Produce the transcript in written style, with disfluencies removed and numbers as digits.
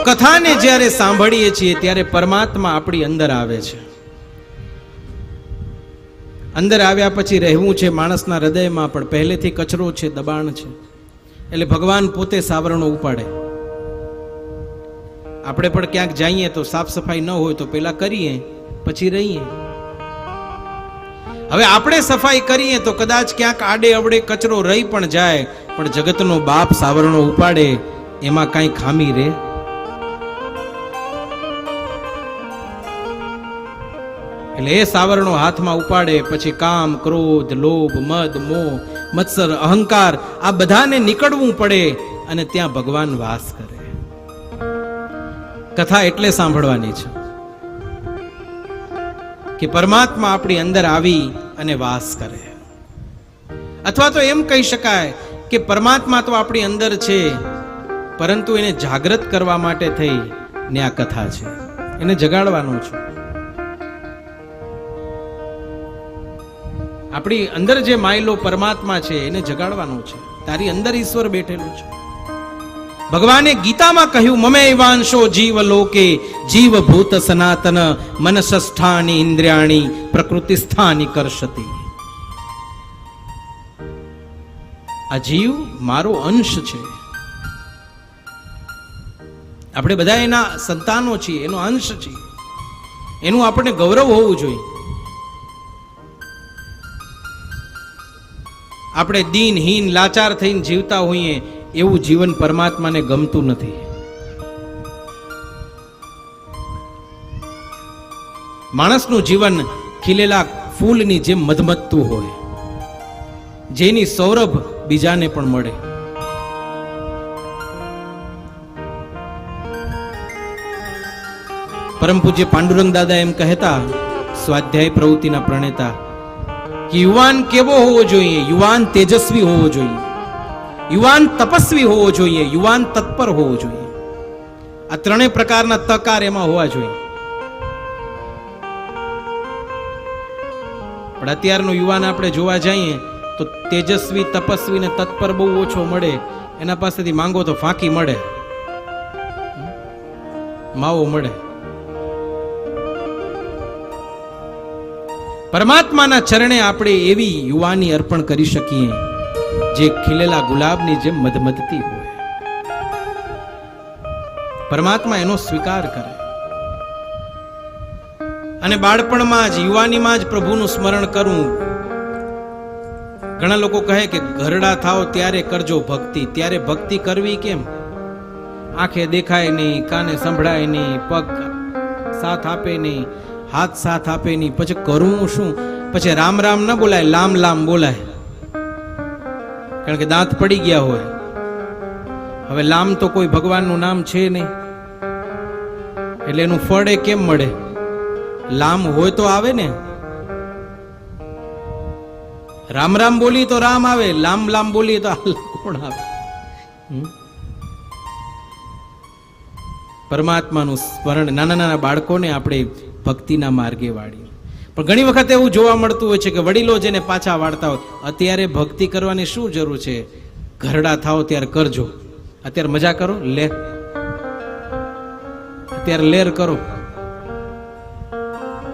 કથાને જ્યારે સાંભળીએ છીએ ત્યારે પરમાત્મા આપણી અંદર આવે છે. અંદર આવ્યા પછી રહેવું છે માણસના હૃદયમાં, પણ પહેલેથી કચરો છે, દબાણ છે. એટલે ભગવાન પોતે સાવરણો ઉપાડે. આપણે પણ ક્યાંક જઈએ તો સાફ સફાઈ ન હોય તો પેલા કરીએ પછી રહીએ. હવે આપણે સફાઈ કરીએ તો કદાચ ક્યાંક આડે અવડે કચરો રહી પણ જાય, પણ જગતનો બાપ સાવરણો ઉપાડે એમાં કાંઈ ખામી રે? એટલે એ સાવરણો હાથમાં ઉપાડે પછી કામ, ક્રોધ, લોભ, મદ, મોહ, મત્સર, અહંકાર આ બધાને નીકળવું પડે અને ત્યાં ભગવાન વાસ કરે. કથા એટલે સાંભળવાની છે કે પરમાત્મા આપણી અંદર આવી અને વાસ કરે. અથવા તો એમ કહી શકાય કે પરમાત્મા તો આપણી અંદર છે, પરંતુ એને જાગૃત કરવા માટે થઈ ને આ કથા છે, એને જગાડવાનો છે. આપણી અંદર જે માયલો પરમાત્મા છે એને જગાડવાનો છે. તારી અંદર ઈશ્વર બેઠેલો છે. ભગવાને ગીતામાં કહ્યું, મમૈવાંશો જીવ લોકે જીવ ભૂત સનાતન મનસસ્થાની ઇન્દ્રિયાણી પ્રકૃતિ સ્થાની કરશતી. આ જીવ મારો અંશ છે. આપણે બધા એના સંતાનો છીએ, એનો અંશ છીએ. એનું આપણે ગૌરવ હોવું જોઈએ. આપણે દીનહીન લાચાર થઈને જીવતા હોઈએ એવું જીવન પરમાત્માને ગમતું નથી. માણસનું જીવન ખીલેલા ફૂલની જેમ મધમત્તું હોય, જેની સૌરભ બીજાને પણ મળે. પરમ પૂજ્ય પાંડુરંગ દાદા એમ કહેતા, સ્વાધ્યાય પ્રવૃત્તિના પ્રણેતા, કે યુવાન કેવો હોવો જોઈએ? યુવાન તેજસ્વી હોવો જોઈએ, યુવાન તપસ્વી હોવો જોઈએ, યુવાન તત્પર હોવો જોઈએ. આ ત્રણેય પ્રકારના તકાર એમાં હોવા જોઈએ. પણ અત્યારનો યુવાન આપણે જોવા જઈએ તો તેજસ્વી, તપસ્વી ને તત્પર બહુ ઓછો મળે. એના પાસેથી માંગો તો ફાંકી મળે, માવો મળે. પરમાત્માના ચરણે આપણે એવી યુવાની અર્પણ કરી શકીએ જે ખીલેલા ગુલાબની જેમ મધમધતી હોય. પરમાત્મા એનો સ્વીકાર કરે. અને બાળપણમાં જ, યુવાનીમાં જ પ્રભુનું સ્મરણ કરવું. ઘણા લોકો કહે કે ઘરડા થાવ ત્યારે કરજો ભક્તિ. ત્યારે ભક્તિ કરવી કેમ? આંખે દેખાય નહીં, કાને સંભળાય નહીં, પગ સાથ આપે નહીં, હાથ સાથ આપે નહીં, પછી કરવું શું? પછી રામ રામ ન બોલાય, લામ લામ બોલાય, કારણ કે દાંત પડી ગયા હોય. હવે લામ તો કોઈ ભગવાનનું નામ છે નહીં, એટલે એનું ફળ એ કેમ મળે? લામ હોય તો આવે ને. રામ રામ બોલી તો રામ આવે, લામ લામ બોલી તો કોણ આવે? પરમાત્માનું સ્મરણ નાના નાના બાળકોને આપણે ભક્તિના માર્ગે વાળી. પણ ઘણી વખત એવું જોવા મળતું હોય છે કે વડીલો જેને પાછા વાળતા હોય, અત્યારે ભક્તિ કરવાની શું જરૂર છે? ઘરડા થાવ ત્યારે કરજો. અત્યારે મજા કરો, લે, અત્યારે લેર કરો.